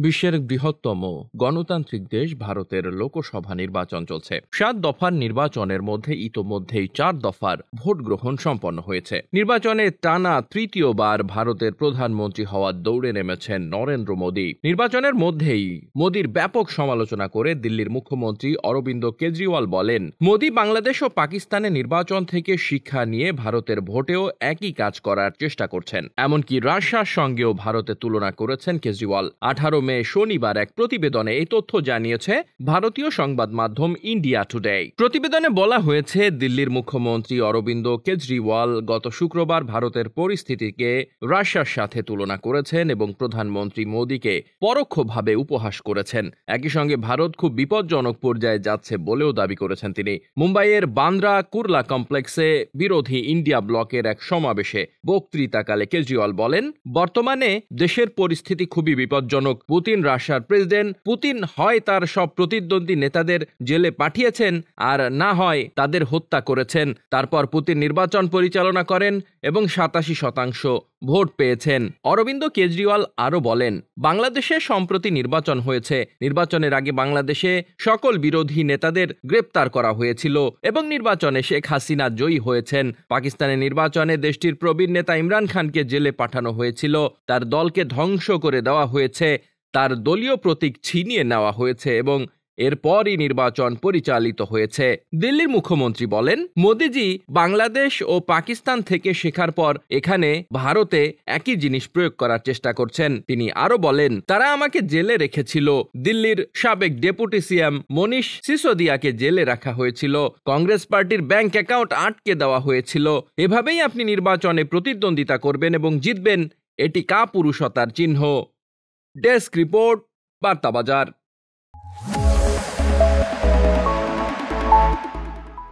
বিশ্বের বৃহত্তম গণতান্ত্রিক দেশ ভারতের লোকসভা নির্বাচন চলছে। ৭ দফার নির্বাচনের মধ্যে ইতোমধ্যেই ৪ দফার ভোট গ্রহণ সম্পন্ন হয়েছে। নির্বাচনে টানা তৃতীয়বার ভারতের প্রধানমন্ত্রী হওয়ার দৌড়ে নেমেছেন নরেন্দ্র মোদী। নির্বাচনের মধ্যেই মোদীর ব্যাপক সমালোচনা করে দিল্লির মুখ্যমন্ত্রী অরবিন্দ কেজরিওয়াল বলেন, মোদী বাংলাদেশ ও পাকিস্তানের নির্বাচন থেকে শিক্ষা নিয়ে ভারতের ভোটেও একই কাজ করার চেষ্টা করছেন। এমনকি রাশিয়ার সঙ্গেও ভারতের তুলনা করেছেন কেজরিওয়াল। 18 মে শনিবার এক প্রতিবেদনে এই তথ্য জানিয়েছে ভারতীয় সংবাদ মাধ্যম ইন্ডিয়া টুডে। প্রতিবেদনে বলা হয়েছে, দিল্লির মুখ্যমন্ত্রী অরবিন্দ কেজরিওয়াল গত শুক্রবার ভারতের পরিস্থিতিকে রাশিয়ার সাথে তুলনা করেছেন এবং প্রধানমন্ত্রী মোদীকে পরোক্ষভাবে উপহাস করেছেন। একই সঙ্গে ভারত খুব বিপজ্জনক পর্যায়ে যাচ্ছে বলেও দাবি করেছেন তিনি। মুম্বাইয়ের বান্দ্রা কুরলা কমপ্লেক্সে বিরোধী ইন্ডিয়া ব্লকের এক সমাবেশে বক্তৃতাকালে কেজরিওয়াল বলেন, বর্তমানে দেশের পরিস্থিতি খুবই বিপজ্জনক। পুতিন রাশিয়ার প্রেসিডেন্ট, পুতিন হয় তার সব প্রতিদ্বন্দ্বী নেতাদের জেলে পাঠিয়েছেন আর না হয় তাদের হত্যা করেছেন। তারপর পুতিন নির্বাচন পরিচালনা করেন এবং 87% ভোট পেয়েছেন। অরবিন্দ কেজরিওয়াল আরও বলেন, বাংলাদেশে সম্প্রতি নির্বাচন হয়েছে। নির্বাচনের আগে বাংলাদেশে সকল বিরোধী নেতাদের গ্রেপ্তার করা হয়েছিল এবং নির্বাচনে শেখ হাসিনা জয়ী হয়েছেন। পাকিস্তানের নির্বাচনে দেশটির প্রবীণ নেতা ইমরান খানকে জেলে পাঠানো হয়েছিল, তার দলকে ধ্বংস করে দেওয়া হয়েছে, তার দলীয় প্রতীক ছিনিয়ে নেওয়া হয়েছে এবং এরপরই নির্বাচন পরিচালিত হয়েছে। দিল্লির মুখ্যমন্ত্রী বলেন, মোদিজি বাংলাদেশ ও পাকিস্তান থেকে শেখার পর এখানে ভারতে একই জিনিস প্রয়োগ করার চেষ্টা করছেন। তিনি আরো বলেন, তারা আমাকে জেলে রেখেছিল। দিল্লির সাবেক ডেপুটি সিএম মনীষ সিসোদিয়াকে জেলে রাখা হয়েছিল। কংগ্রেস পার্টির ব্যাংক অ্যাকাউন্ট আটকে দেওয়া হয়েছিল। এভাবেই আপনি নির্বাচনে প্রতিদ্বন্দ্বিতা করবেন এবং জিতবেন, এটি কাপুরুষতার চিহ্ন। ডেস্ক রিপোর্ট, বার্তা বাজার।